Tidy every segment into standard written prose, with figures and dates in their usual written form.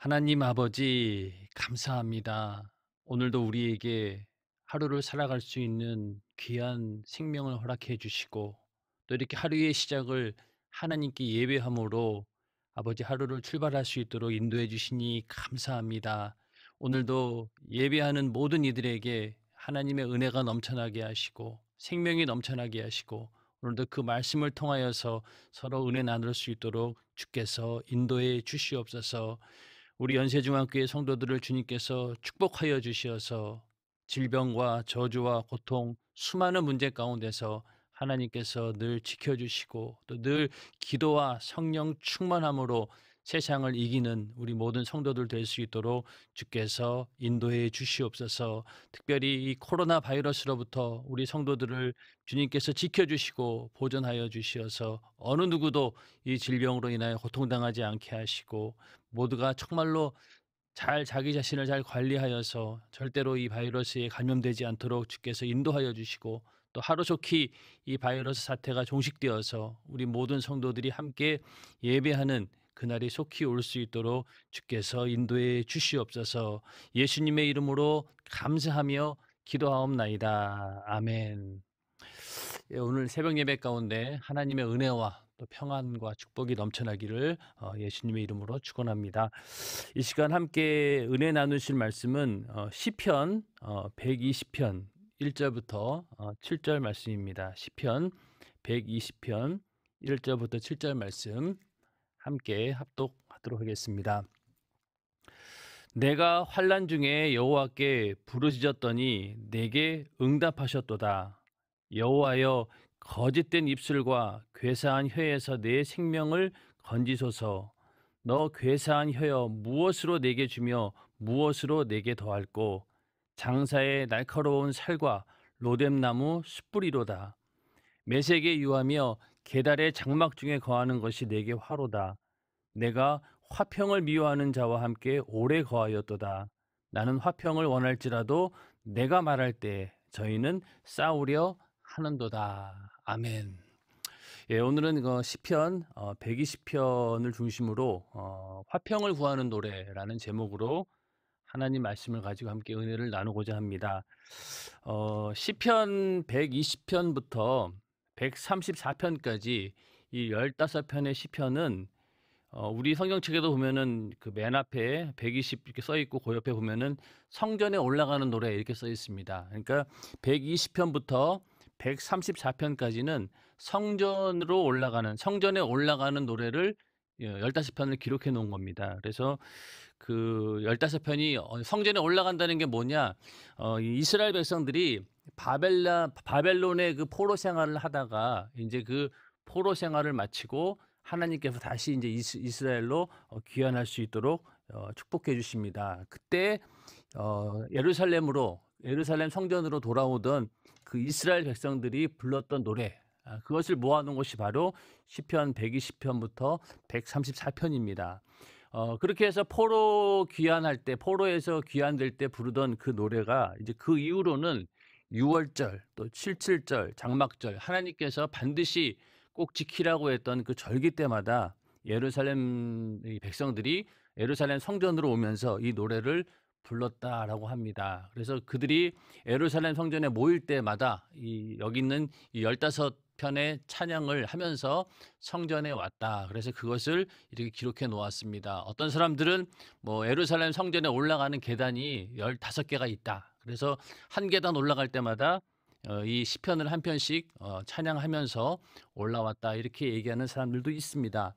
하나님 아버지, 감사합니다. 오늘도 우리에게 하루를 살아갈 수 있는 귀한 생명을 허락해 주시고, 또 이렇게 하루의 시작을 하나님께 예배함으로 아버지 하루를 출발할 수 있도록 인도해 주시니 감사합니다. 오늘도 예배하는 모든 이들에게 하나님의 은혜가 넘쳐나게 하시고, 생명이 넘쳐나게 하시고, 오늘도 그 말씀을 통하여서 서로 은혜 나눌 수 있도록 주께서 인도해 주시옵소서. 우리 연세중앙교회 성도들을 주님께서 축복하여 주시어서 질병과 저주와 고통, 수많은 문제 가운데서 하나님께서 늘 지켜주시고 또 늘 기도와 성령 충만함으로 세상을 이기는 우리 모든 성도들 될 수 있도록 주께서 인도해 주시옵소서. 특별히 이 코로나 바이러스로부터 우리 성도들을 주님께서 지켜주시고 보존하여 주시어서 어느 누구도 이 질병으로 인하여 고통당하지 않게 하시고, 모두가 정말로 잘 자기 자신을 잘 관리하여서 절대로 이 바이러스에 감염되지 않도록 주께서 인도하여 주시고, 또 하루속히 이 바이러스 사태가 종식되어서 우리 모든 성도들이 함께 예배하는 그날이 속히 올 수 있도록 주께서 인도해 주시옵소서. 예수님의 이름으로 감사하며 기도하옵나이다. 아멘. 예, 오늘 새벽 예배 가운데 하나님의 은혜와 또 평안과 축복이 넘쳐나기를 예수님의 이름으로 축원합니다. 이 시간 함께 은혜 나누실 말씀은 시편 120편 1절부터 7절 말씀입니다. 시편 120편 1절부터 7절 말씀 함께 합독하도록 하겠습니다. 내가 환난 중에 여호와께 부르짖었더니 내게 응답하셨도다. 여호와여, 거짓된 입술과 괴사한 혀에서 내 생명을 건지소서. 너 괴사한 혀여, 무엇으로 내게 주며 무엇으로 내게 더할꼬. 장사의 날카로운 살과 로뎀나무 숯불이로다. 매색에 유하며 계달의 장막 중에 거하는 것이 내게 화로다. 내가 화평을 미워하는 자와 함께 오래 거하였도다. 나는 화평을 원할지라도 내가 말할 때 저희는 싸우려 하는도다. 아멘. 예, 오늘은 시편 120편을 중심으로 화평을 구하는 노래라는 제목으로 하나님 말씀을 가지고 함께 은혜를 나누고자 합니다. 시편 120편부터 134편까지 이 15편의 시편은 우리 성경책에도 보면은 그 맨 앞에 120 이렇게 써 있고 그 옆에 보면은 성전에 올라가는 노래 이렇게 써 있습니다. 그러니까 120편부터 134편까지는 성전에 올라가는 노래를 15편을 기록해 놓은 겁니다. 그래서 그 15편이 성전에 올라간다는 게 뭐냐? 이 이스라엘 백성들이 바벨론의 그 포로 생활을 하다가 이제 그 포로 생활을 마치고 하나님께서 다시 이제 이스라엘로 귀환할 수 있도록 축복해 주십니다. 그때 예루살렘 성전으로 돌아오던 그 이스라엘 백성들이 불렀던 노래, 그것을 모아놓은 것이 바로 시편 120편부터 134편입니다. 그렇게 해서 포로에서 귀환될 때 부르던 그 노래가 이제 그 이후로는 6월절 또 77절 장막절, 하나님께서 반드시 꼭 지키라고 했던 그 절기 때마다 예루살렘 이 백성들이 예루살렘 성전으로 오면서 이 노래를 불렀다라고 합니다. 그래서 그들이 예루살렘 성전에 모일 때마다 여기 있는 이 15편의 찬양을 하면서 성전에 왔다. 그래서 그것을 이렇게 기록해 놓았습니다. 어떤 사람들은 뭐 예루살렘 성전에 올라가는 계단이 15개가 있다. 그래서 한 계단 올라갈 때마다 이 시편을 한 편씩 찬양하면서 올라왔다, 이렇게 얘기하는 사람들도 있습니다.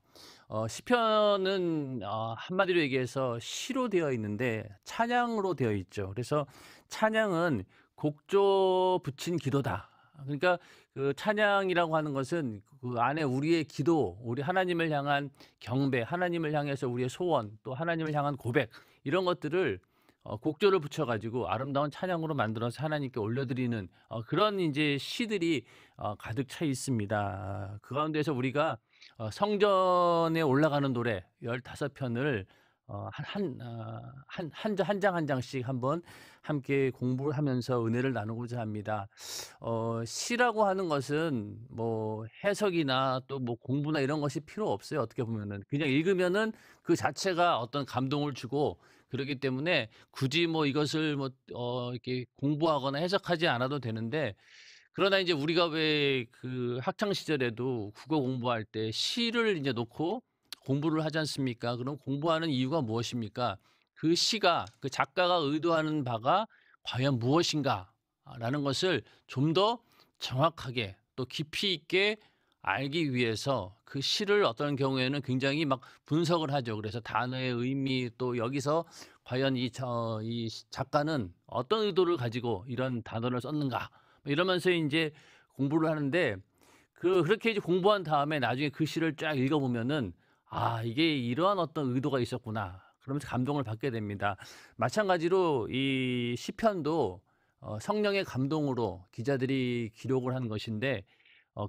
시편은 한마디로 얘기해서 시로 되어 있는데 찬양으로 되어 있죠. 그래서 찬양은 곡조 붙인 기도다. 그러니까 그 찬양이라고 하는 것은 그 안에 우리의 기도, 우리 하나님을 향한 경배, 하나님을 향해서 우리의 소원, 또 하나님을 향한 고백, 이런 것들을 곡조를 붙여가지고 아름다운 찬양으로 만들어서 하나님께 올려드리는 그런 이제 시들이 가득 차 있습니다. 그 가운데서 우리가 성전에 올라가는 노래 15편을 한 장 한 장씩 한번 함께 공부를 하면서 은혜를 나누고자 합니다. 시라고 하는 것은 뭐 해석이나 또 뭐 공부나 이런 것이 필요 없어요, 어떻게 보면은. 그냥 읽으면은 그 자체가 어떤 감동을 주고 그러기 때문에 굳이 뭐 이것을 뭐 이렇게 공부하거나 해석하지 않아도 되는데, 그러나 이제 우리가 왜 그 학창 시절에도 국어 공부할 때 시를 이제 놓고 공부를 하지 않습니까? 그럼 공부하는 이유가 무엇입니까? 그 시가 그 작가가 의도하는 바가 과연 무엇인가? 라는 것을 좀 더 정확하게 또 깊이 있게 알기 위해서 그 시를 어떤 경우에는 굉장히 막 분석을 하죠. 그래서 단어의 의미, 또 여기서 과연 이 작가는 어떤 의도를 가지고 이런 단어를 썼는가? 뭐 이러면서 인제 공부를 하는데, 그렇게 이제 공부한 다음에 나중에 그 시를 쫙 읽어 보면은 '아, 이게 이러한 어떤 의도가 있었구나.' 그러면서 감동을 받게 됩니다. 마찬가지로 이 시편도 성령의 감동으로 기자들이 기록을 한 것인데,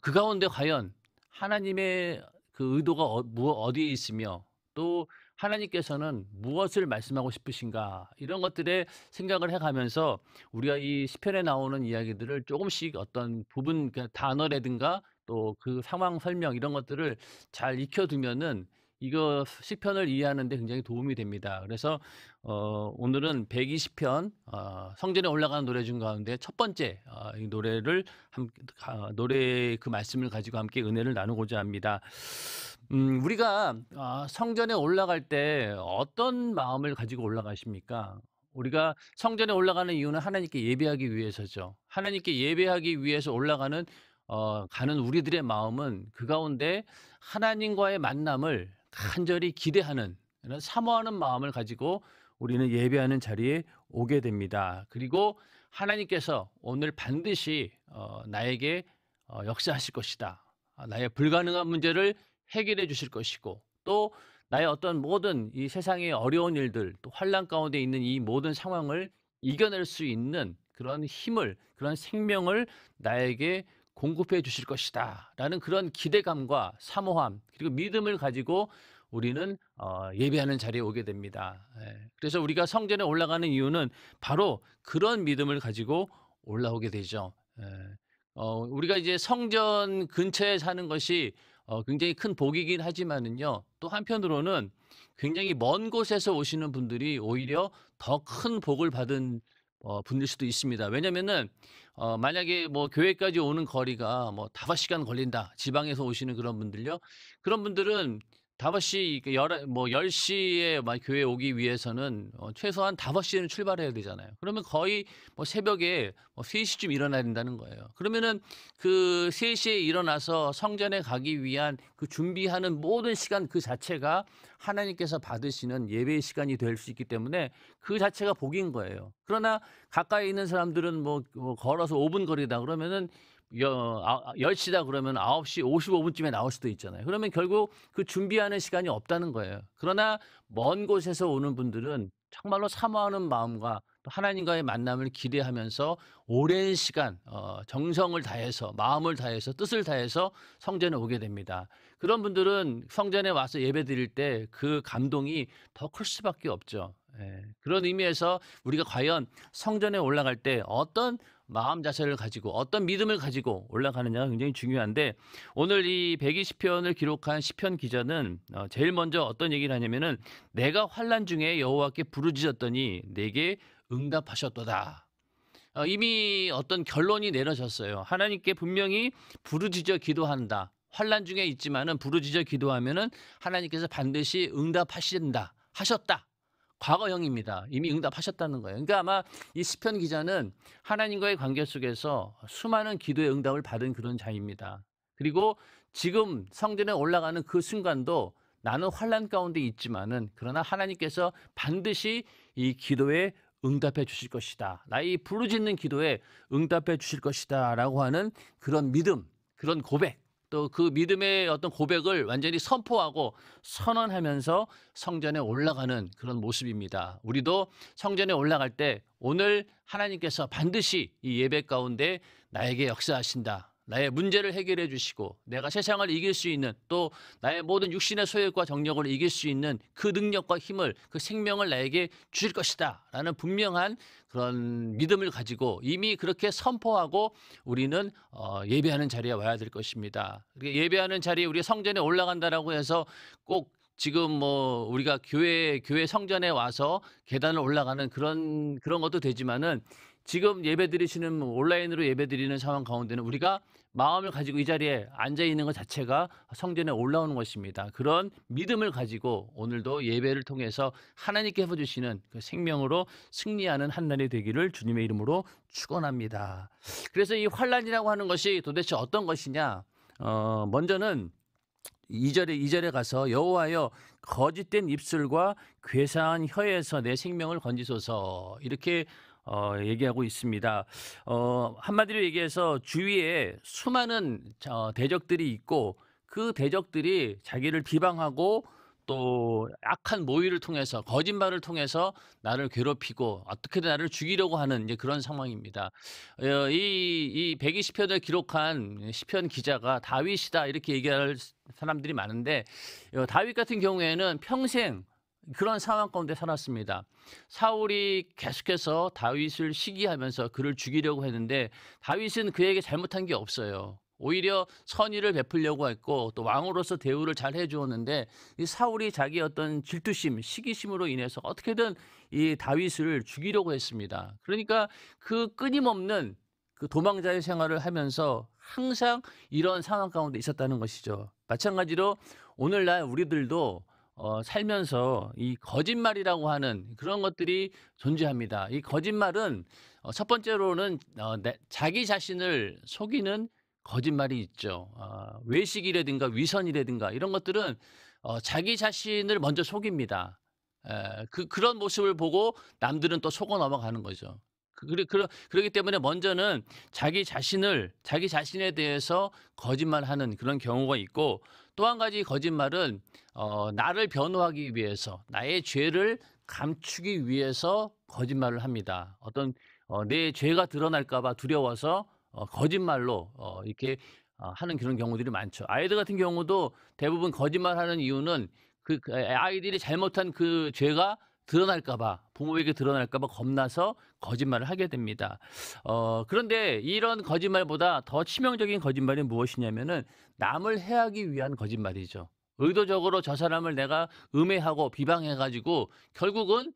그 가운데 과연 하나님의 그 의도가 어디에 있으며 또 하나님께서는 무엇을 말씀하고 싶으신가, 이런 것들에 생각을 해 가면서 우리가 이 시편에 나오는 이야기들을 조금씩 어떤 부분, 그 단어라든가 또 그 상황 설명 이런 것들을 잘 익혀 두면은 이거 시편을 이해하는 데 굉장히 도움이 됩니다. 그래서 오늘은 120편, 성전에 올라가는 노래 중 가운데 첫 번째 이 노래를 노래 그 말씀을 가지고 함께 은혜를 나누고자 합니다. 우리가 성전에 올라갈 때 어떤 마음을 가지고 올라가십니까? 우리가 성전에 올라가는 이유는 하나님께 예배하기 위해서죠. 하나님께 예배하기 위해서 가는 우리들의 마음은 그 가운데 하나님과의 만남을 간절히 기대하는, 이런 사모하는 마음을 가지고 우리는 예배하는 자리에 오게 됩니다. 그리고 하나님께서 오늘 반드시 나에게 역사하실 것이다. 나의 불가능한 문제를 해결해 주실 것이고, 또 나의 어떤 모든 이 세상의 어려운 일들, 또 환난 가운데 있는 이 모든 상황을 이겨낼 수 있는 그런 힘을, 그런 생명을 나에게 공급해 주실 것이다라는 그런 기대감과 사모함 그리고 믿음을 가지고 우리는 예배하는 자리에 오게 됩니다. 예. 그래서 우리가 성전에 올라가는 이유는 바로 그런 믿음을 가지고 올라오게 되죠. 예. 우리가 이제 성전 근처에 사는 것이 굉장히 큰 복이긴 하지만은요, 또 한편으로는 굉장히 먼 곳에서 오시는 분들이 오히려 더 큰 복을 받은 분일 수도 있습니다. 왜냐면은 만약에 뭐 교회까지 오는 거리가 뭐 5시간 걸린다, 지방에서 오시는 그런 분들요. 그런 분들은 5시, 그 뭐 10시에 막 교회에 오기 위해서는 최소한 5시에는 출발해야 되잖아요. 그러면 거의 뭐 새벽에 뭐 3 시쯤 일어나야 된다는 거예요. 그러면은 그 3 시에 일어나서 성전에 가기 위한 그 준비하는 모든 시간 그 자체가 하나님께서 받으시는 예배의 시간이 될 수 있기 때문에 그 자체가 복인 거예요. 그러나 가까이 있는 사람들은 뭐 걸어서 5분 거리다 그러면은 10 시다 그러면 9시 55 분쯤에 나올 수도 있잖아요. 그러면 결국 그 준비하는 시간이 없다는 거예요. 그러나 먼 곳에서 오는 분들은 정말로 사모하는 마음과 또 하나님과의 만남을 기대하면서 오랜 시간 정성을 다해서, 마음을 다해서, 뜻을 다해서 성전에 오게 됩니다. 그런 분들은 성전에 와서 예배드릴 때 그 감동이 더 클 수밖에 없죠. 예. 그런 의미에서 우리가 과연 성전에 올라갈 때 어떤 마음 자세를 가지고 어떤 믿음을 가지고 올라가느냐가 굉장히 중요한데, 오늘 이 120 편을 기록한 시편 기자는 제일 먼저 어떤 얘기를 하냐면은 "내가 환난 중에 여호와께 부르짖었더니 내게 응답하셨도다." 이미 어떤 결론이 내려졌어요. 하나님께 분명히 부르짖어 기도한다, 환난 중에 있지만은 부르짖어 기도하면은 하나님께서 반드시 응답하신다, 하셨다. 과거형입니다. 이미 응답하셨다는 거예요. 그러니까 아마 이 시편 기자는 하나님과의 관계 속에서 수많은 기도의 응답을 받은 그런 자입니다. 그리고 지금 성전에 올라가는 그 순간도 나는 환난 가운데 있지만은 그러나 하나님께서 반드시 이 기도에 응답해 주실 것이다. 나의 부르짖는 기도에 응답해 주실 것이다라고 하는 그런 믿음, 그런 고백, 또 그 믿음의 어떤 고백을 완전히 선포하고 선언하면서 성전에 올라가는 그런 모습입니다. 우리도 성전에 올라갈 때 오늘 하나님께서 반드시 이 예배 가운데 나에게 역사하신다, 나의 문제를 해결해 주시고 내가 세상을 이길 수 있는 또 나의 모든 육신의 소욕과 정력을 이길 수 있는 그 능력과 힘을 그 생명을 나에게 주실 것이다라는 분명한 그런 믿음을 가지고 이미 그렇게 선포하고 우리는 예배하는 자리에 와야 될 것입니다. 예배하는 자리에 우리 성전에 올라간다라고 해서 꼭 지금 뭐 우리가 교회 성전에 와서 계단을 올라가는 그런 것도 되지만은 지금 예배드리시는 온라인으로 예배드리는 상황 가운데는 우리가 마음을 가지고 이 자리에 앉아 있는 것 자체가 성전에 올라오는 것입니다. 그런 믿음을 가지고 오늘도 예배를 통해서 하나님께서 주시는 그 생명으로 승리하는 한 날이 되기를 주님의 이름으로 축원합니다. 그래서 이 환란이라고 하는 것이 도대체 어떤 것이냐? 먼저는 2절에 가서 여호와여 거짓된 입술과 괴사한 혀에서 내 생명을 건지소서 이렇게 얘기하고 있습니다. 한마디로 얘기해서 주위에 수많은 대적들이 있고 그 대적들이 자기를 비방하고 또 악한 모의를 통해서 거짓말을 통해서 나를 괴롭히고 어떻게든 나를 죽이려고 하는 이제 그런 상황입니다. 이 120편을 기록한 시편 기자가 다윗이다 이렇게 얘기할 사람들이 많은데 다윗 같은 경우에는 평생 그런 상황 가운데 살았습니다. 사울이 계속해서 다윗을 시기하면서 그를 죽이려고 했는데 다윗은 그에게 잘못한 게 없어요. 오히려 선의를 베풀려고 했고 또 왕으로서 대우를 잘 해주었는데 이 사울이 자기 어떤 질투심, 시기심으로 인해서 어떻게든 이 다윗을 죽이려고 했습니다. 그러니까 그 끊임없는 그 도망자의 생활을 하면서 항상 이런 상황 가운데 있었다는 것이죠. 마찬가지로 오늘날 우리들도 살면서 이 거짓말이라고 하는 그런 것들이 존재합니다. 이 거짓말은 첫 번째로는 자기 자신을 속이는 거짓말이 있죠. 외식이라든가 위선이라든가 이런 것들은 자기 자신을 먼저 속입니다. 그런 모습을 보고 남들은 또 속아 넘어가는 거죠. 그러기 때문에 먼저는 자기 자신에 대해서 거짓말하는 그런 경우가 있고 또 한 가지 거짓말은 나를 변호하기 위해서 나의 죄를 감추기 위해서 거짓말을 합니다. 어떤 내 죄가 드러날까 봐 두려워서 거짓말로 이렇게 하는 그런 경우들이 많죠. 아이들 같은 경우도 대부분 거짓말하는 이유는 그 아이들이 잘못한 그 죄가 드러날까 봐 부모에게 드러날까 봐 겁나서 거짓말을 하게 됩니다. 그런데 이런 거짓말보다 더 치명적인 거짓말이 무엇이냐면은 남을 해하기 위한 거짓말이죠. 의도적으로 저 사람을 내가 음해하고 비방해 가지고 결국은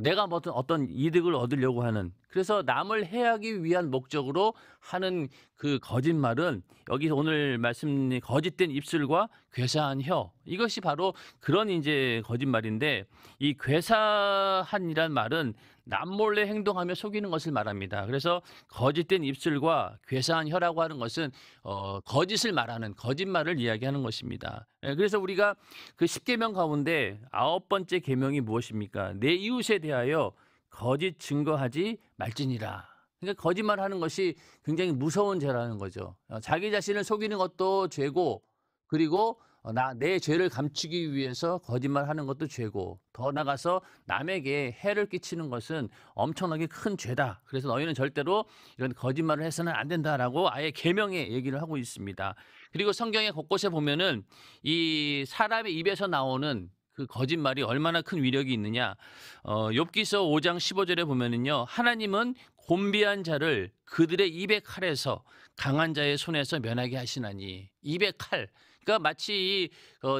내가 뭐 어떤 이득을 얻으려고 하는 그래서 남을 해하기 위한 목적으로 하는 그 거짓말은 여기 오늘 말씀 거짓된 입술과 괴사한 혀 이것이 바로 그런 이제 거짓말인데 이 괴사한이란 말은 남몰래 행동하며 속이는 것을 말합니다. 그래서 거짓된 입술과 괴사한 혀라고 하는 것은 거짓을 말하는 거짓말을 이야기하는 것입니다. 그래서 우리가 그 10계명 가운데 9번째 계명이 무엇입니까? 내 이웃에 대하여 거짓 증거하지 말지니라. 그러니까 거짓말하는 것이 굉장히 무서운 죄라는 거죠. 자기 자신을 속이는 것도 죄고 그리고 내 죄를 감추기 위해서 거짓말하는 것도 죄고 더 나아가서 남에게 해를 끼치는 것은 엄청나게 큰 죄다. 그래서 너희는 절대로 이런 거짓말을 해서는 안 된다라고 아예 계명에 얘기를 하고 있습니다. 그리고 성경의 곳곳에 보면은 이 사람의 입에서 나오는 그 거짓말이 얼마나 큰 위력이 있느냐. 욥기서 5장 15절에 보면은요. 하나님은 곤비한 자를 그들의 입의 칼에서 강한 자의 손에서 면하게 하시나니 입의 칼. 그러니까 마치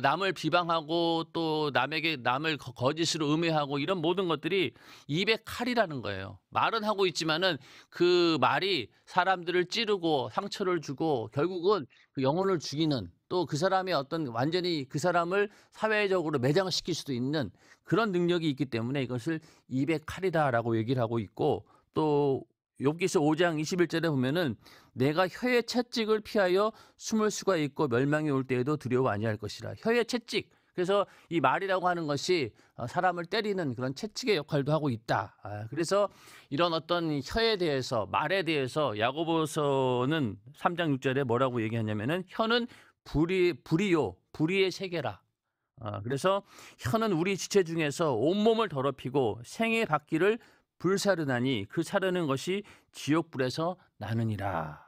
남을 비방하고 또 남을 거짓으로 음해하고 이런 모든 것들이 입의 칼이라는 거예요. 말은 하고 있지만은 그 말이 사람들을 찌르고 상처를 주고 결국은 그 영혼을 죽이는 또 그 사람의 어떤 완전히 그 사람을 사회적으로 매장시킬 수도 있는 그런 능력이 있기 때문에 이것을 입의 칼이다라고 얘기를 하고 있고 또 욥기서 5장 21절에 보면은 내가 혀의 채찍을 피하여 숨을 수가 있고 멸망이 올 때에도 두려워 아니할 것이라. 혀의 채찍. 그래서 이 말이라고 하는 것이 사람을 때리는 그런 채찍의 역할도 하고 있다. 그래서 이런 어떤 혀에 대해서 말에 대해서 야고보서는 3장 6절에 뭐라고 얘기하냐면은 혀는 불의의 세계라. 그래서 혀는 우리 지체 중에서 온몸을 더럽히고 생의 받기를 불사르나니 그 사르는 것이 지옥불에서 나느니라.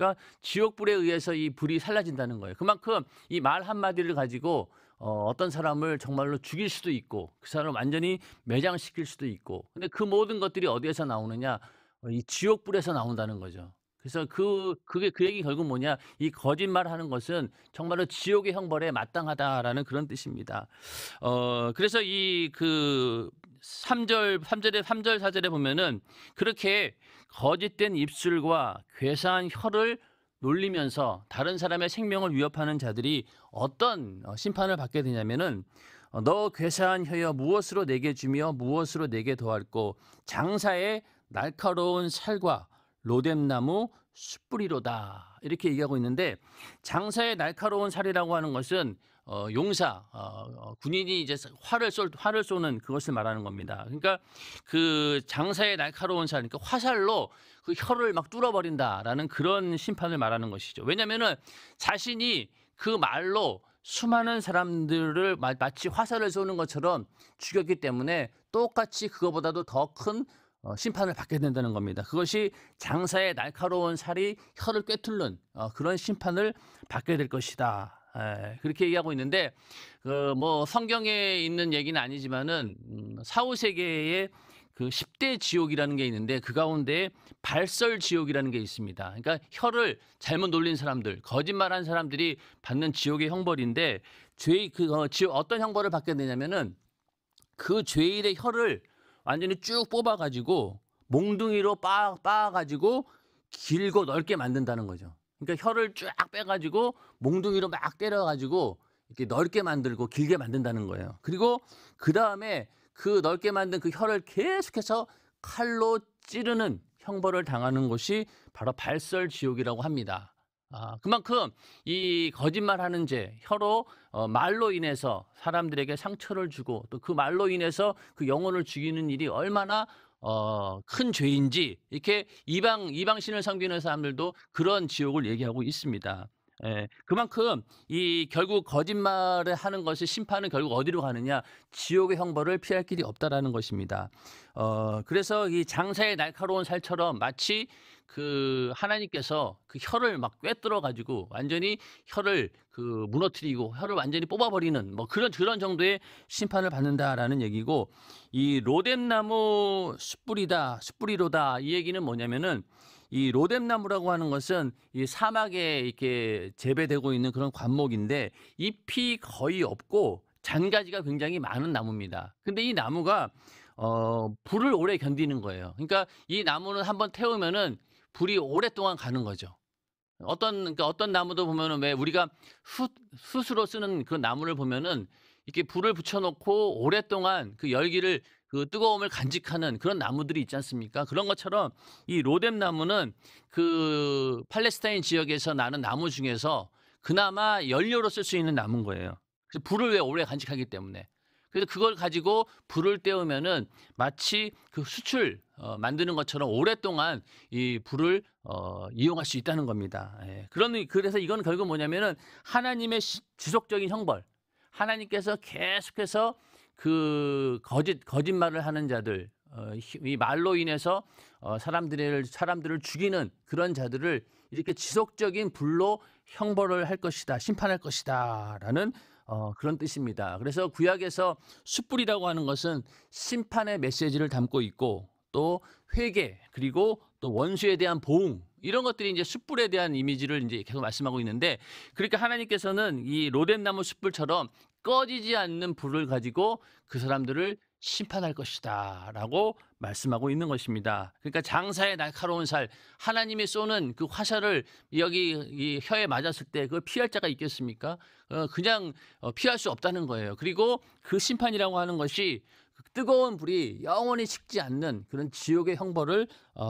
그러니까 지옥불에 의해서 이 불이 살라진다는 거예요. 그만큼 이 말 한마디를 가지고 어떤 사람을 정말로 죽일 수도 있고 그 사람을 완전히 매장시킬 수도 있고, 근데 그 모든 것들이 어디에서 나오느냐? 이 지옥불에서 나온다는 거죠. 그래서 그게 그 얘기 결국 뭐냐? 이 거짓말하는 것은 정말로 지옥의 형벌에 마땅하다라는 그런 뜻입니다. 그래서 이 그 3절 4절에 보면은 그렇게 거짓된 입술과 괴사한 혀를 놀리면서 다른 사람의 생명을 위협하는 자들이 어떤 심판을 받게 되냐면은 너 괴사한 혀여 무엇으로 내게 주며 무엇으로 내게 더할꼬 장사의 날카로운 살과 로뎀나무 숯불이로다, 이렇게 얘기하고 있는데, 장사의 날카로운 살이라고 하는 것은 용사 군인이 이제 활을 쏘는 그것을 말하는 겁니다. 그러니까 그 장사의 날카로운 살, 그러니까 화살로 그 혀를 막 뚫어버린다라는 그런 심판을 말하는 것이죠. 왜냐하면은 자신이 그 말로 수많은 사람들을 마치 화살을 쏘는 것처럼 죽였기 때문에 똑같이 그거보다도 더 큰 심판을 받게 된다는 겁니다. 그것이 장사의 날카로운 살이 혀를 꿰뚫는 그런 심판을 받게 될 것이다. 그렇게 얘기하고 있는데, 뭐 성경에 있는 얘기는 아니지만은 사후세계에 그 10대 지옥이라는 게 있는데 그 가운데 발설 지옥이라는 게 있습니다. 그러니까 혀를 잘못 놀린 사람들, 거짓말한 사람들이 받는 지옥의 형벌인데, 지옥 어떤 형벌을 받게 되냐면은 그 죄인의 혀를 완전히 쭉 뽑아가지고 몽둥이로 빻아가지고 길고 넓게 만든다는 거죠. 그러니까 혀를 쫙 빼가지고 몽둥이로 막 때려가지고 이렇게 넓게 만들고 길게 만든다는 거예요. 그리고 그 다음에 그 넓게 만든 그 혀를 계속해서 칼로 찌르는 형벌을 당하는 것이 바로 발설지옥이라고 합니다. 그만큼 이 거짓말하는 죄, 혀로 말로 인해서 사람들에게 상처를 주고 또 그 말로 인해서 그 영혼을 죽이는 일이 얼마나 큰 죄인지, 이렇게 이방신을 섬기는 사람들도 그런 지옥을 얘기하고 있습니다. 그만큼 이 결국 거짓말을 하는 것이 심판은 결국 어디로 가느냐? 지옥의 형벌을 피할 길이 없다라는 것입니다. 그래서 이 장사의 날카로운 살처럼 마치 그 하나님께서 그 혀를 막 꿰뚫어 가지고 완전히 혀를 그 무너뜨리고 혀를 완전히 뽑아버리는 뭐 그런 정도의 심판을 받는다라는 얘기고, 이 로뎀나무 숯불이로다, 이 얘기는 뭐냐면은 이 로뎀나무라고 하는 것은 이 사막에 이렇게 재배되고 있는 그런 관목인데 잎이 거의 없고 잔가지가 굉장히 많은 나무입니다. 근데 이 나무가 불을 오래 견디는 거예요. 그러니까 이 나무는 한번 태우면은 불이 오랫동안 가는 거죠. 그러니까 어떤 나무도 보면은 왜 우리가 숯으로 쓰는 그 나무를 보면은 이렇게 불을 붙여놓고 오랫동안 그 열기를 그 뜨거움을 간직하는 그런 나무들이 있지 않습니까? 그런 것처럼 이 로뎀나무는 그 팔레스타인 지역에서 나는 나무 중에서 그나마 연료로 쓸 수 있는 나무인 거예요. 그래서 불을 왜 오래 간직하기 때문에. 그래서 그걸 가지고 불을 때우면은 마치 그 숯을 만드는 것처럼 오랫동안 이 불을 이용할 수 있다는 겁니다. 그래서 이건 결국 뭐냐면은 하나님의 지속적인 형벌. 하나님께서 계속해서 그 거짓말을 하는 자들, 이 말로 인해서 사람들을 죽이는 그런 자들을 이렇게 지속적인 불로 형벌을 할 것이다, 심판할 것이다라는 그런 뜻입니다. 그래서 구약에서 숯불이라고 하는 것은 심판의 메시지를 담고 있고 또 회개, 그리고 또 원수에 대한 보응, 이런 것들이 이제 숯불에 대한 이미지를 이제 계속 말씀하고 있는데, 그러니까 하나님께서는 이 로뎀나무 숯불처럼 꺼지지 않는 불을 가지고 그 사람들을 심판할 것이다라고 말씀하고 있는 것입니다. 그러니까 장사의 날카로운 살, 하나님이 쏘는 그 화살을 여기 이 혀에 맞았을 때 그걸 피할 자가 있겠습니까? 그냥 피할 수 없다는 거예요. 그리고 그 심판이라고 하는 것이 뜨거운 불이 영원히 식지 않는 그런 지옥의 형벌을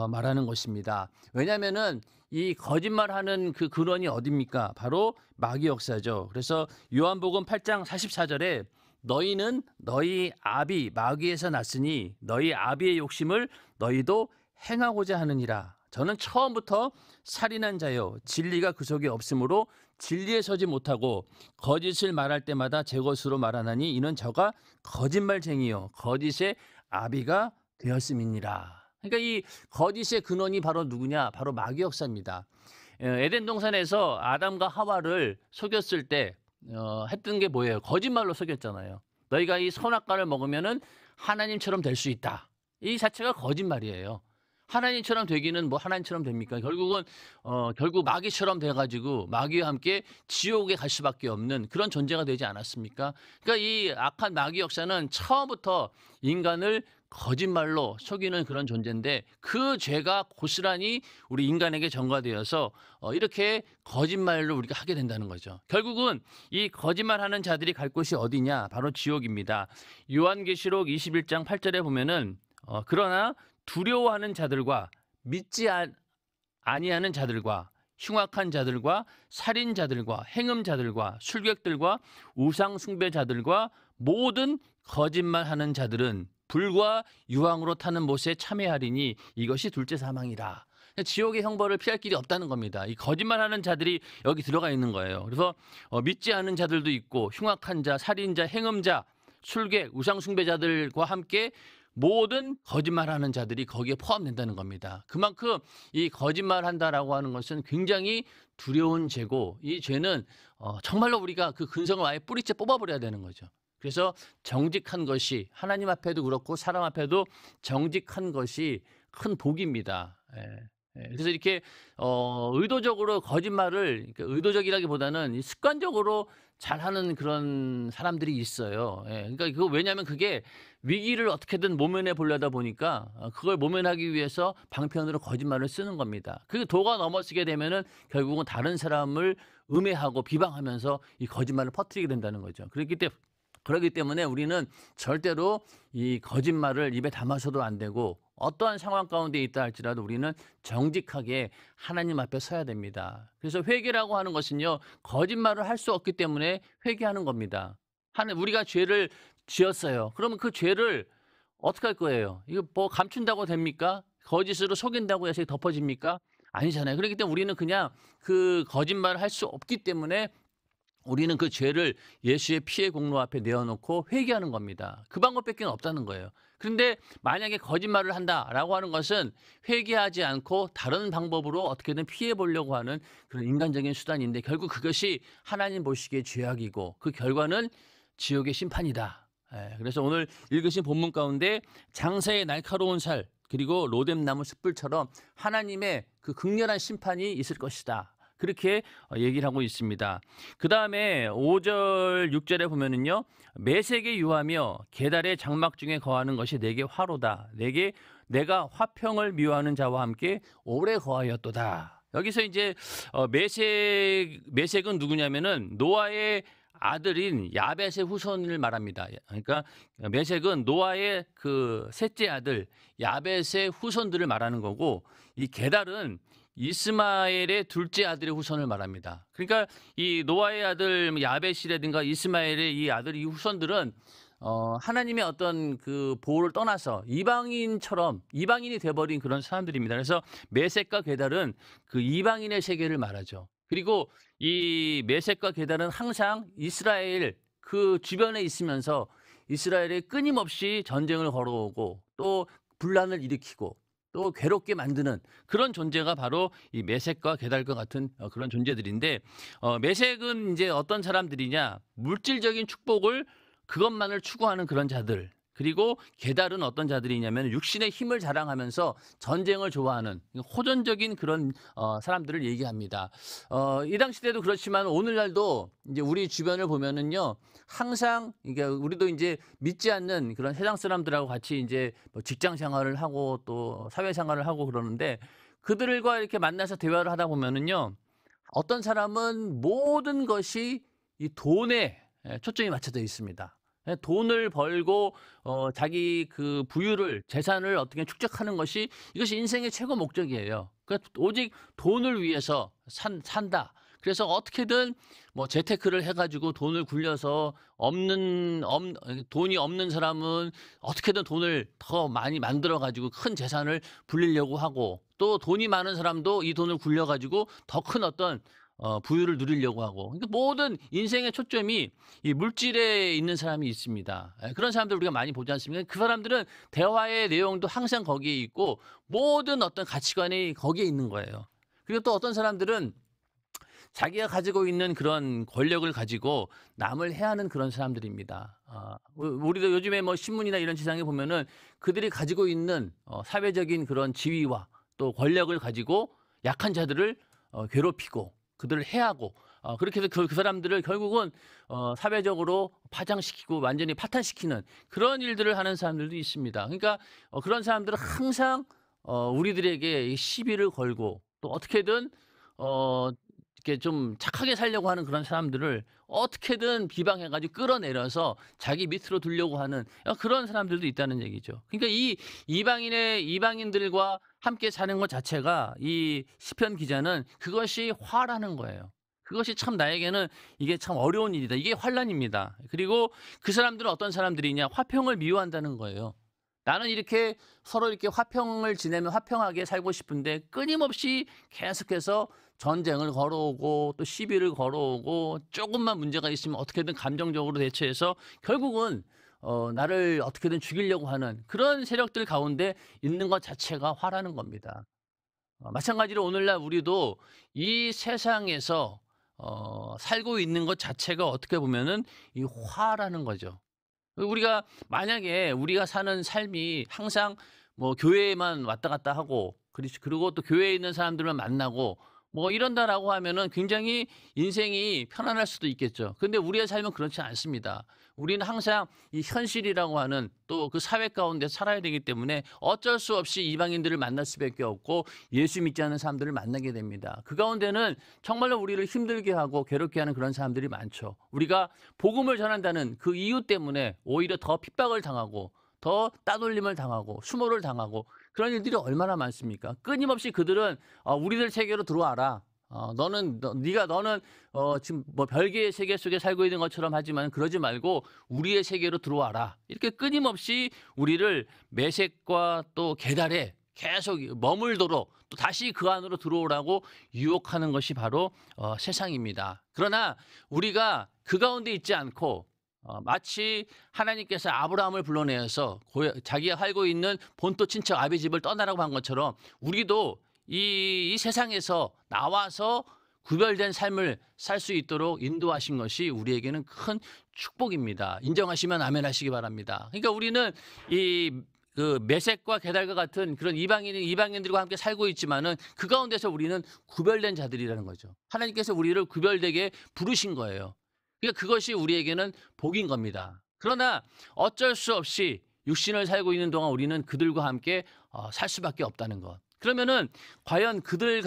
말하는 것입니다. 왜냐하면은 이 거짓말하는 그 근원이 어디입니까? 바로 마귀 역사죠. 그래서 요한복음 8장 44절에 너희는 너희 아비 마귀에서 났으니 너희 아비의 욕심을 너희도 행하고자 하느니라. 저는 처음부터 살인한 자요 진리가 그 속에 없으므로 진리에 서지 못하고 거짓을 말할 때마다 제 것으로 말하나니 이는 저가 거짓말쟁이요 거짓의 아비가 되었음이니라. 그러니까 이 거짓의 근원이 바로 누구냐? 바로 마귀 역사입니다. 에덴 동산에서 아담과 하와를 속였을 때 했던 게 뭐예요? 거짓말로 속였잖아요. "너희가 이 선악과를 먹으면은 하나님처럼 될 수 있다." 이 자체가 거짓말이에요. 하나님처럼 되기는 뭐 하나님처럼 됩니까? 결국은 결국 마귀처럼 돼 가지고 마귀와 함께 지옥에 갈 수밖에 없는 그런 존재가 되지 않았습니까? 그러니까 이 악한 마귀 역사는 처음부터 인간을 거짓말로 속이는 그런 존재인데, 그 죄가 고스란히 우리 인간에게 전가되어서 이렇게 거짓말을 우리가 하게 된다는 거죠. 결국은 이 거짓말하는 자들이 갈 곳이 어디냐? 바로 지옥입니다. 요한계시록 21장 8절에 보면은 그러나 두려워하는 자들과 믿지 아니하는 자들과 흉악한 자들과 살인자들과 행음자들과 술객들과 우상 숭배자들과 모든 거짓말하는 자들은 불과 유황으로 타는 못에 참여하리니 이것이 둘째 사망이라. 지옥의 형벌을 피할 길이 없다는 겁니다. 이 거짓말하는 자들이 여기 들어가 있는 거예요. 그래서 믿지 않은 자들도 있고 흉악한 자, 살인자, 행음자, 술객, 우상 숭배자들과 함께 모든 거짓말하는 자들이 거기에 포함된다는 겁니다. 그만큼 이 거짓말한다라고 하는 것은 굉장히 두려운 죄고, 이 죄는 정말로 우리가 그 근성을 아예 뿌리째 뽑아버려야 되는 거죠. 그래서 정직한 것이 하나님 앞에도 그렇고 사람 앞에도 정직한 것이 큰 복입니다. 그래서 이렇게 의도적으로 거짓말을, 그러니까 의도적이라기보다는 습관적으로 잘하는 그런 사람들이 있어요. 그러니까 그거 왜냐하면 그게 위기를 어떻게든 모면해 보려다 보니까 그걸 모면하기 위해서 방편으로 거짓말을 쓰는 겁니다. 그 도가 넘어서게 되면은 결국은 다른 사람을 음해하고 비방하면서 이 거짓말을 퍼뜨리게 된다는 거죠. 그렇기 때문에 우리는 절대로 이 거짓말을 입에 담아서도 안 되고, 어떠한 상황 가운데 있다 할지라도 우리는 정직하게 하나님 앞에 서야 됩니다. 그래서 회개라고 하는 것은요, 거짓말을 할 수 없기 때문에 회개하는 겁니다. 우리가 죄를 지었어요. 그러면 그 죄를 어떻게 할 거예요? 이거 뭐 감춘다고 됩니까? 거짓으로 속인다고 해서 덮어집니까? 아니잖아요. 그렇기 때문에 우리는 그냥 그 거짓말을 할 수 없기 때문에 우리는 그 죄를 예수의 피의 공로 앞에 내어놓고 회개하는 겁니다. 그 방법밖에 없다는 거예요. 그런데 만약에 거짓말을 한다라고 하는 것은 회개하지 않고 다른 방법으로 어떻게든 피해 보려고 하는 그런 인간적인 수단인데, 결국 그것이 하나님 보시기에 죄악이고 그 결과는 지옥의 심판이다. 그래서 오늘 읽으신 본문 가운데 장사의 날카로운 살, 그리고 로뎀나무 숯불처럼 하나님의 그 극렬한 심판이 있을 것이다. 그렇게 얘기를 하고 있습니다. 그 다음에 5절 6절에 보면은요, 매색에 유하며 계달의 장막 중에 거하는 것이 내게 화로다. 내가 화평을 미워하는 자와 함께 오래 거하였도다. 여기서 이제 매색은 누구냐면은 노아의 아들인 야벳의 후손을 말합니다. 그러니까 매색은 노아의 그 셋째 아들 야벳의 후손들을 말하는 거고, 이 게달은 이스마엘의 둘째 아들의 후손을 말합니다. 그러니까 이 노아의 아들 야벳이라든가 이스마엘의 이 아들, 이 후손들은 하나님의 어떤 그 보호를 떠나서 이방인이 돼버린 그런 사람들입니다. 그래서 메섹과 게달은 그 이방인의 세계를 말하죠. 그리고 이 메섹과 게달은 항상 이스라엘 그 주변에 있으면서 이스라엘에 끊임없이 전쟁을 걸어오고 또 분란을 일으키고 또 괴롭게 만드는 그런 존재가 바로 이 메섹과 게달과 같은 그런 존재들인데, 메섹은 이제 어떤 사람들이냐, 물질적인 축복을 그것만을 추구하는 그런 자들. 그리고 게달은 어떤 자들이냐면 육신의 힘을 자랑하면서 전쟁을 좋아하는 호전적인 그런 사람들을 얘기합니다. 이 당시 때도 그렇지만 오늘날도 이제 우리 주변을 보면은요, 항상 이게 우리도 이제 믿지 않는 그런 세상 사람들하고 같이 이제 뭐 직장 생활을 하고 또 사회 생활을 하고 그러는데, 그들과 이렇게 만나서 대화를 하다 보면은요, 어떤 사람은 모든 것이 이 돈에 초점이 맞춰져 있습니다. 돈을 벌고 자기 그 부유를, 재산을 어떻게 축적하는 것이, 이것이 인생의 최고 목적이에요. 그러니까 오직 돈을 위해서 산다. 그래서 어떻게든 뭐 재테크를 해가지고 돈을 굴려서 돈이 없는 사람은 어떻게든 돈을 더 많이 만들어가지고 큰 재산을 불리려고 하고, 또 돈이 많은 사람도 이 돈을 굴려가지고 더 큰 어떤 부유를 누리려고 하고, 그러니까 모든 인생의 초점이 이 물질에 있는 사람이 있습니다. 그런 사람들 우리가 많이 보지 않습니까? 그 사람들은 대화의 내용도 항상 거기에 있고 모든 어떤 가치관이 거기에 있는 거예요. 그리고 또 어떤 사람들은 자기가 가지고 있는 그런 권력을 가지고 남을 해하는 그런 사람들입니다. 우리도 요즘에 뭐 신문이나 이런 지상에 보면은 그들이 가지고 있는 사회적인 그런 지위와 또 권력을 가지고 약한 자들을 괴롭히고 그들을 해하고 그렇게 해서 그 사람들을 결국은 사회적으로 파장시키고 완전히 파탄시키는 그런 일들을 하는 사람들도 있습니다. 그러니까 그런 사람들은 항상 우리들에게 이 시비를 걸고 또 어떻게든 어 이렇게 좀 착하게 살려고 하는 그런 사람들을 어떻게든 비방해 가지고 끌어내려서 자기 밑으로 두려고 하는 그런 사람들도 있다는 얘기죠. 그러니까 이 이방인들과 함께 사는 것 자체가 이 시편 기자는 그것이 화라는 거예요. 그것이 참 나에게는 이게 참 어려운 일이다. 이게 환난입니다. 그리고 그 사람들은 어떤 사람들이냐? 화평을 미워한다는 거예요. 나는 이렇게 서로 이렇게 화평을 지내면 화평하게 살고 싶은데 끊임없이 계속해서 전쟁을 걸어오고 또 시비를 걸어오고 조금만 문제가 있으면 어떻게든 감정적으로 대처해서 결국은 나를 어떻게든 죽이려고 하는 그런 세력들 가운데 있는 것 자체가 화라는 겁니다. 마찬가지로 오늘날 우리도 이 세상에서 살고 있는 것 자체가 어떻게 보면은 이 화라는 거죠. 우리가 만약에 우리가 사는 삶이 항상 뭐 교회에만 왔다 갔다 하고 그리고 또 교회에 있는 사람들만 만나고 뭐 이런다라고 하면은 굉장히 인생이 편안할 수도 있겠죠. 근데 우리의 삶은 그렇지 않습니다. 우리는 항상 이 현실이라고 하는 또 그 사회 가운데 살아야 되기 때문에 어쩔 수 없이 이방인들을 만날 수밖에 없고 예수 믿지 않는 사람들을 만나게 됩니다. 그 가운데는 정말로 우리를 힘들게 하고 괴롭게 하는 그런 사람들이 많죠. 우리가 복음을 전한다는 그 이유 때문에 오히려 더 핍박을 당하고 더 따돌림을 당하고 수모를 당하고 그런 일들이 얼마나 많습니까? 끊임없이 그들은 우리들 세계로 들어와라. 너는 지금 뭐 별개의 세계 속에 살고 있는 것처럼 하지만 그러지 말고 우리의 세계로 들어와라. 이렇게 끊임없이 우리를 매색과 또 계달에 계속 머물도록 또 다시 그 안으로 들어오라고 유혹하는 것이 바로 세상입니다. 그러나 우리가 그 가운데 있지 않고 마치 하나님께서 아브라함을 불러내어서 자기가 살고 있는 본토 친척 아비 집을 떠나라고 한 것처럼 우리도 이 세상에서 나와서 구별된 삶을 살 수 있도록 인도하신 것이 우리에게는 큰 축복입니다. 인정하시면 아멘 하시기 바랍니다. 그러니까 우리는 그 메섹과 게달과 같은 그런 이방인들과 함께 살고 있지만은 그 가운데서 우리는 구별된 자들이라는 거죠. 하나님께서 우리를 구별되게 부르신 거예요. 그러니까 그것이 우리에게는 복인 겁니다. 그러나 어쩔 수 없이 육신을 살고 있는 동안 우리는 그들과 함께 살 수밖에 없다는 것. 그러면은 과연 그들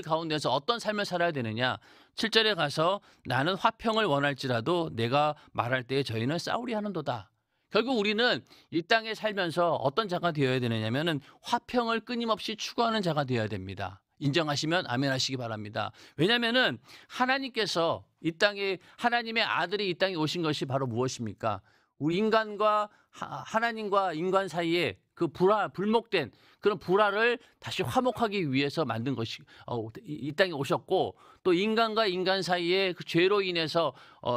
가운데서 어떤 삶을 살아야 되느냐? 7절에 가서 나는 화평을 원할지라도 내가 말할 때에 저희는 싸우리 하는도다. 결국 우리는 이 땅에 살면서 어떤 자가 되어야 되느냐면은 화평을 끊임없이 추구하는 자가 되어야 됩니다. 인정하시면 아멘 하시기 바랍니다. 왜냐면은 하나님께서 이 땅에 하나님의 아들이 이 땅에 오신 것이 바로 무엇입니까? 우리 인간과 하나님과 인간 사이에 그 불목된 그런 불화를 다시 화목하기 위해서 만든 것이 이 땅에 오셨고 또 인간과 인간 사이에 그 죄로 인해서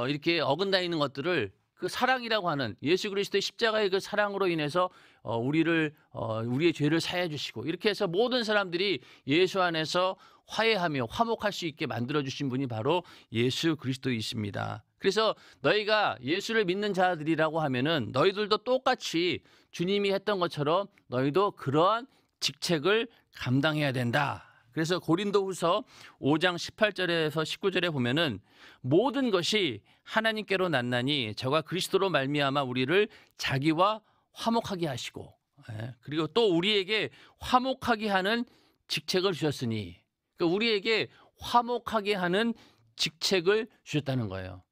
이렇게 어긋나 있는 것들을 그 사랑이라고 하는 예수 그리스도의 십자가의 그 사랑으로 인해서 우리의 죄를 사해 주시고 이렇게 해서 모든 사람들이 예수 안에서 화해하며 화목할 수 있게 만들어 주신 분이 바로 예수 그리스도이십니다. 그래서 너희가 예수를 믿는 자들이라고 하면은 너희들도 똑같이 주님이 했던 것처럼 너희도 그러한 직책을 감당해야 된다. 그래서 고린도후서 5장 18절에서 19절에 보면은 모든 것이 하나님께로 났나니 저가 그리스도로 말미암아 우리를 자기와 화목하게 하시고 그리고 또 우리에게 화목하게 하는 직책을 주셨으니 그러니까 우리에게 화목하게 하는 직책을 주셨다는 거예요.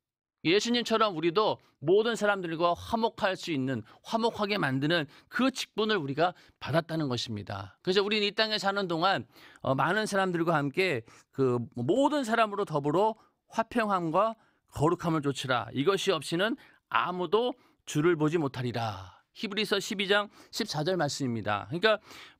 예수님처럼 우리도 모든 사람들과 화목할 수 있는 화목하게 만드는 그 직분을 우리가 받았다는 것입니다. 그래서 우리는 이 땅에 사는 동안 많은 사람들과 함께 그 모든 사람으로 더불어 화평함과 거룩함을 좇으라. 이것이 없이는 아무도 주를 보지 못하리라. 히브리서 12장 14절 말씀입니다. 그러니까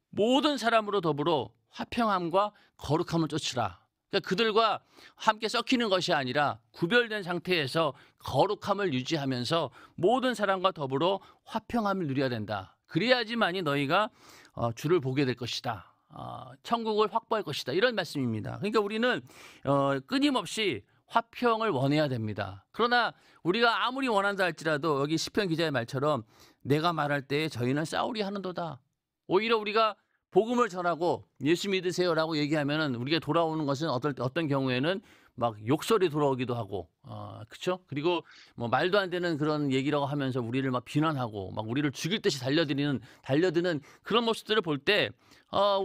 모든 사람으로 더불어 화평함과 거룩함을 좇으라. 그러니까 그들과 함께 섞이는 것이 아니라 구별된 상태에서 거룩함을 유지하면서 모든 사람과 더불어 화평함을 누려야 된다. 그래야지만이 너희가 주를 보게 될 것이다. 천국을 확보할 것이다. 이런 말씀입니다. 그러니까 우리는 끊임없이 화평을 원해야 됩니다. 그러나 우리가 아무리 원한다 할지라도 여기 시편 기자의 말처럼 내가 말할 때에 저희는 싸우리 하는도다. 오히려 우리가 복음을 전하고 예수 믿으세요라고 얘기하면은 우리가 돌아오는 것은 어떤 경우에는 막 욕설이 돌아오기도 하고, 그렇죠? 그리고 뭐 말도 안 되는 그런 얘기라고 하면서 우리를 막 비난하고 막 우리를 죽일 듯이 달려드는 그런 모습들을 볼 때,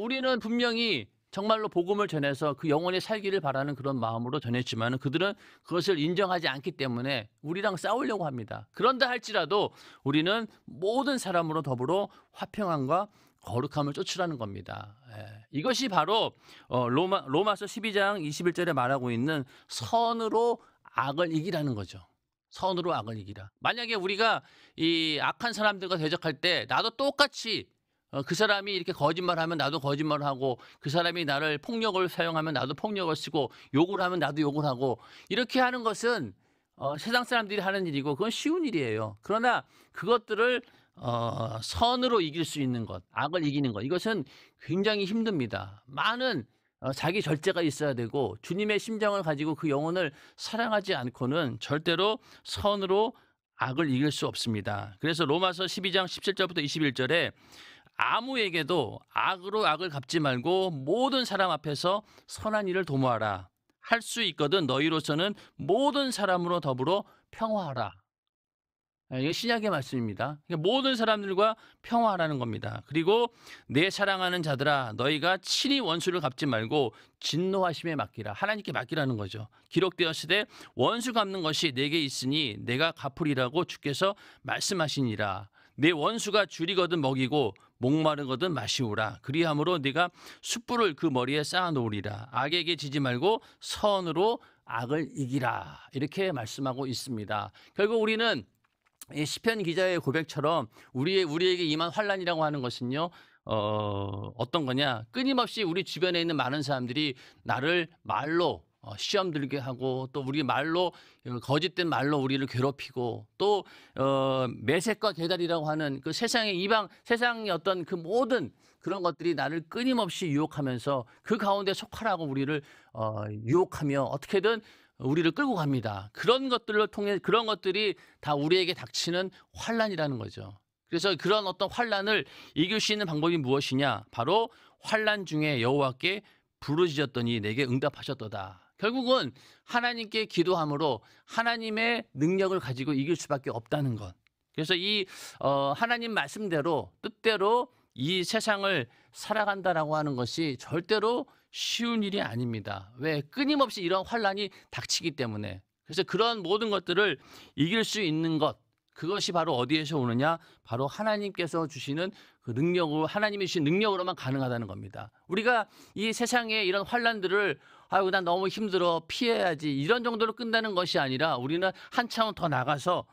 우리는 분명히 정말로 복음을 전해서 그 영혼이 살기를 바라는 그런 마음으로 전했지만은 그들은 그것을 인정하지 않기 때문에 우리랑 싸우려고 합니다. 그런다 할지라도 우리는 모든 사람으로 더불어 화평함과 거룩함을 쫓으라는 겁니다. 이것이 바로 로마서 12장 21절에 말하고 있는 선으로 악을 이기라는 거죠. 선으로 악을 이기라. 만약에 우리가 이 악한 사람들과 대적할 때 나도 똑같이 그 사람이 이렇게 거짓말하면 나도 거짓말을 하고 그 사람이 나를 폭력을 사용하면 나도 폭력을 쓰고 욕을 하면 나도 욕을 하고 이렇게 하는 것은 세상 사람들이 하는 일이고 그건 쉬운 일이에요. 그러나 그것들을 선으로 이길 수 있는 것, 악을 이기는 것, 이것은 굉장히 힘듭니다. 많은 자기 절제가 있어야 되고 주님의 심정을 가지고 그 영혼을 사랑하지 않고는 절대로 선으로 악을 이길 수 없습니다. 그래서 로마서 12장 17절부터 21절에 아무에게도 악으로 악을 갚지 말고 모든 사람 앞에서 선한 일을 도모하라. 할 수 있거든 너희로서는 모든 사람으로 더불어 평화하라. 이게 신약의 말씀입니다. 그러니까 모든 사람들과 평화하라는 겁니다. 그리고 내 사랑하는 자들아 너희가 친히 원수를 갚지 말고 진노하심에 맡기라. 하나님께 맡기라는 거죠. 기록되었으되 원수 갚는 것이 내게 있으니 내가 갚으리라고 주께서 말씀하시니라. 내 원수가 줄이거든 먹이고 목마르거든 마시우라. 그리함으로 네가 숯불을 그 머리에 쌓아놓으리라. 악에게 지지 말고 선으로 악을 이기라. 이렇게 말씀하고 있습니다. 결국 우리는 이 시편 기자의 고백처럼 우리에게 임한 환난이라고 하는 것은요, 어떤 거냐? 끊임없이 우리 주변에 있는 많은 사람들이 나를 말로 시험 들게 하고 또 우리 말로 거짓된 말로 우리를 괴롭히고 또 매색과 계달이라고 하는 그 세상의 어떤 그 모든 그런 것들이 나를 끊임없이 유혹하면서 그 가운데 속하라고 우리를 유혹하며 어떻게든 우리를 끌고 갑니다. 그런 것들을 통해 그런 것들이 다 우리에게 닥치는 환난이라는 거죠. 그래서 그런 어떤 환난을 이길 수 있는 방법이 무엇이냐? 바로 환난 중에 여호와께 부르짖었더니 내게 응답하셨도다. 결국은 하나님께 기도함으로 하나님의 능력을 가지고 이길 수밖에 없다는 것. 그래서 이 하나님 말씀대로 뜻대로 이 세상을 살아간다라고 하는 것이 절대로 쉬운 일이 아닙니다. 왜? 끊임없이 이런 환난이 닥치기 때문에. 그래서 그런 모든 것들을 이길 수 있는 것, 그것이 바로 어디에서 오느냐? 바로 하나님께서 주시는 그 능력으로, 하나님이 주신 능력으로만 가능하다는 겁니다. 우리가 이 세상에 이런 환난들을 아유 난 너무 힘들어 피해야지 이런 정도로 끝나는 것이 아니라 우리는 한 차원 더 나가서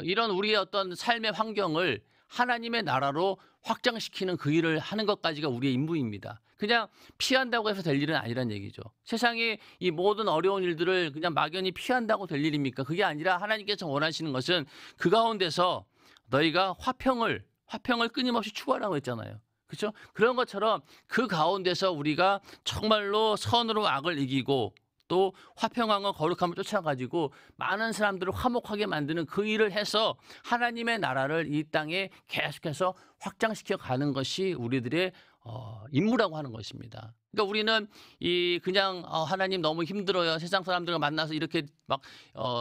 이런 우리의 어떤 삶의 환경을 하나님의 나라로 확장시키는 그 일을 하는 것까지가 우리의 임무입니다. 그냥 피한다고 해서 될 일은 아니란 얘기죠. 세상에 이 모든 어려운 일들을 그냥 막연히 피한다고 될 일입니까? 그게 아니라 하나님께서 원하시는 것은 그 가운데서 너희가 화평을 끊임없이 추구하라고 했잖아요. 그렇죠? 그런 것처럼 그 가운데서 우리가 정말로 선으로 악을 이기고 또 화평함과 거룩함을 쫓아가지고 많은 사람들을 화목하게 만드는 그 일을 해서 하나님의 나라를 이 땅에 계속해서 확장시켜 가는 것이 우리들의 임무라고 하는 것입니다. 그러니까 우리는 그냥 하나님 너무 힘들어요. 세상 사람들과 만나서 이렇게 막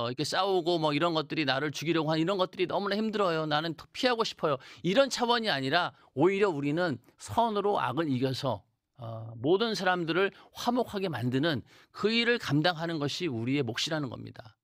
이렇게 싸우고 뭐 이런 것들이 나를 죽이려고 하는 이런 것들이 너무나 힘들어요. 나는 더 피하고 싶어요. 이런 차원이 아니라 오히려 우리는 선으로 악을 이겨서 모든 사람들을 화목하게 만드는 그 일을 감당하는 것이 우리의 몫이라는 겁니다.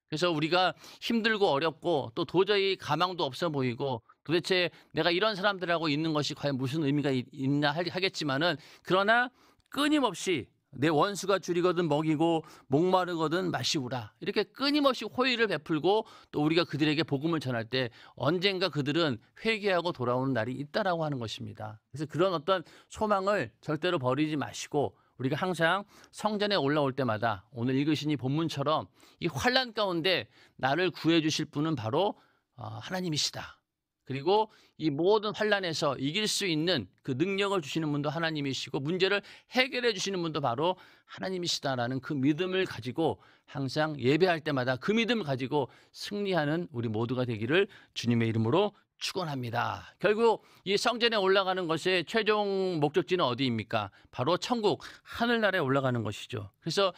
그래서 우리가 힘들고 어렵고 또 도저히 가망도 없어 보이고 도대체 내가 이런 사람들하고 있는 것이 과연 무슨 의미가 있나 하겠지만은 그러나 끊임없이 내 원수가 줄이거든 먹이고 목마르거든 마시우라. 이렇게 끊임없이 호의를 베풀고 또 우리가 그들에게 복음을 전할 때 언젠가 그들은 회개하고 돌아오는 날이 있다라고 하는 것입니다. 그래서 그런 어떤 소망을 절대로 버리지 마시고 우리가 항상 성전에 올라올 때마다 오늘 읽으신 이 본문처럼 이 환난 가운데 나를 구해 주실 분은 바로 하나님이시다. 그리고 이 모든 환난에서 이길 수 있는 그 능력을 주시는 분도 하나님이시고 문제를 해결해 주시는 분도 바로 하나님이시다라는 그 믿음을 가지고 항상 예배할 때마다 그 믿음을 가지고 승리하는 우리 모두가 되기를 주님의 이름으로 축원합니다. 결국 이 성전에 올라가는 것의 최종 목적지는 어디입니까? 바로 천국, 하늘나라에 올라가는 것이죠. 그래서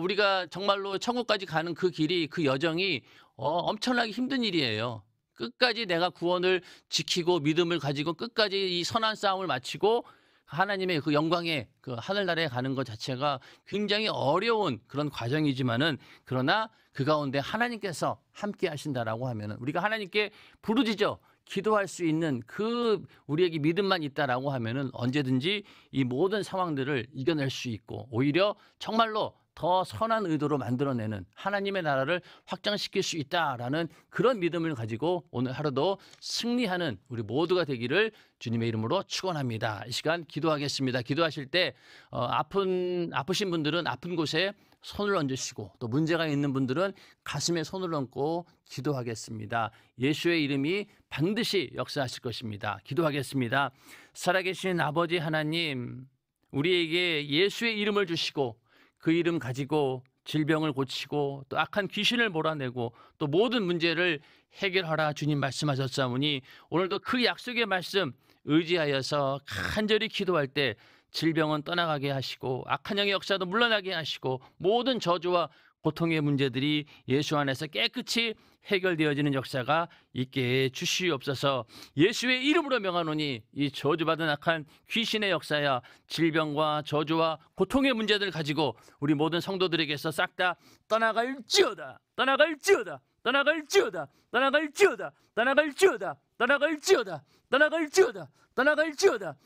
우리가 정말로 천국까지 가는 그 길이, 그 여정이 엄청나게 힘든 일이에요. 끝까지 내가 구원을 지키고 믿음을 가지고 끝까지 이 선한 싸움을 마치고 하나님의 그 영광의 그 하늘나라에 가는 것 자체가 굉장히 어려운 그런 과정이지만은, 그러나 그 가운데 하나님께서 함께 하신다라고 하면은 우리가 하나님께 부르짖어 기도할 수 있는 그 우리에게 믿음만 있다라고 하면은 언제든지 이 모든 상황들을 이겨낼 수 있고, 오히려 정말로 더 선한 의도로 만들어내는 하나님의 나라를 확장시킬 수 있다라는 그런 믿음을 가지고 오늘 하루도 승리하는 우리 모두가 되기를 주님의 이름으로 축원합니다. 이 시간 기도하겠습니다. 기도하실 때 아프신 분들은 아픈 곳에 손을 얹으시고, 또 문제가 있는 분들은 가슴에 손을 얹고 기도하겠습니다. 예수의 이름이 반드시 역사하실 것입니다. 기도하겠습니다. 살아계신 아버지 하나님, 우리에게 예수의 이름을 주시고 그 이름 가지고 질병을 고치고 또 악한 귀신을 몰아내고 또 모든 문제를 해결하라 주님 말씀하셨사오니, 오늘도 그 약속의 말씀 의지하여서 간절히 기도할 때 질병은 떠나가게 하시고 악한 영의 역사도 물러나게 하시고 모든 저주와 고통의 문제들이 예수 안에서 깨끗이 해결되어지는 역사가 있게 해 주시옵소서. 예수의 이름으로 명하노니 이 저주받은 악한 귀신의 역사야 질병과 저주와 고통의 문제들 가지고 우리 모든 성도들에게서 싹 다 떠나갈지어다, 떠나갈지어다, 떠나갈지어다, 떠나갈지어다, 떠나갈지어다, 떠나갈지어다, 떠나갈지어다, 떠나갈지어다, 떠나갈지어다,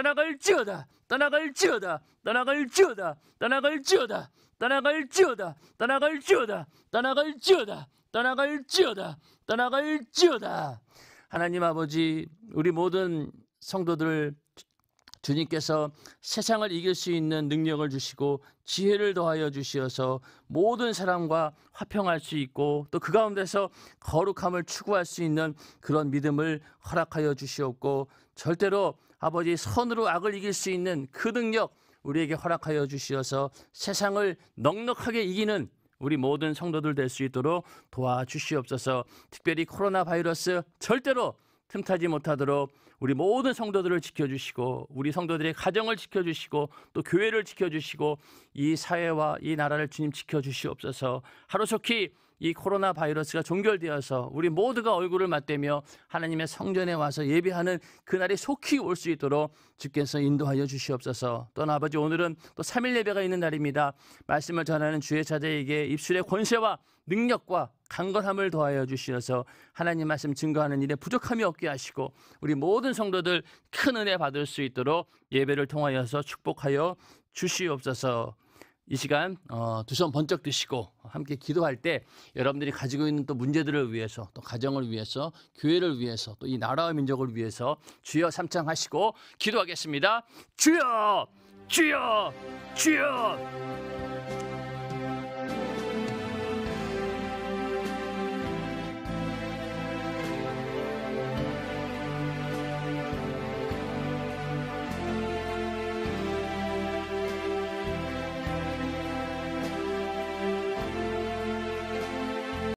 떠나갈지어다, 떠나갈지어다, 떠나갈지어다, 떠나갈지어다, 떠나갈지어다, 떠나갈지어다, 떠나갈지어다, 떠나갈지어다, 떠나갈지어다. 하나님 아버지, 우리 모든 성도들 주님께서 세상을 이길 수 있는 능력을 주시고 지혜를 더하여 주시어서 모든 사람과 화평할 수 있고 또 그 가운데서 거룩함을 추구할 수 있는 그런 믿음을 허락하여 주시옵고, 절대로 아버지 선으로 악을 이길 수 있는 그 능력 우리에게 허락하여 주시어서 세상을 넉넉하게 이기는 우리 모든 성도들 될 수 있도록 도와주시옵소서. 특별히 코로나 바이러스 절대로 틈타지 못하도록 우리 모든 성도들을 지켜주시고 우리 성도들의 가정을 지켜주시고 또 교회를 지켜주시고 이 사회와 이 나라를 주님 지켜주시옵소서. 하루속히 이 코로나 바이러스가 종결되어서 우리 모두가 얼굴을 맞대며 하나님의 성전에 와서 예배하는 그날이 속히 올 수 있도록 주께서 인도하여 주시옵소서. 또 아버지, 오늘은 또 3일 예배가 있는 날입니다. 말씀을 전하는 주의 자들에게 입술의 권세와 능력과 강건함을 더하여 주시어서 하나님 말씀 증거하는 일에 부족함이 없게 하시고 우리 모든 성도들 큰 은혜 받을 수 있도록 예배를 통하여서 축복하여 주시옵소서. 이 시간 두 손 번쩍 드시고 함께 기도할 때 여러분들이 가지고 있는 또 문제들을 위해서, 또 가정을 위해서, 교회를 위해서, 또 이 나라와 민족을 위해서 주여 삼창하시고 기도하겠습니다. 주여, 주여, 주여.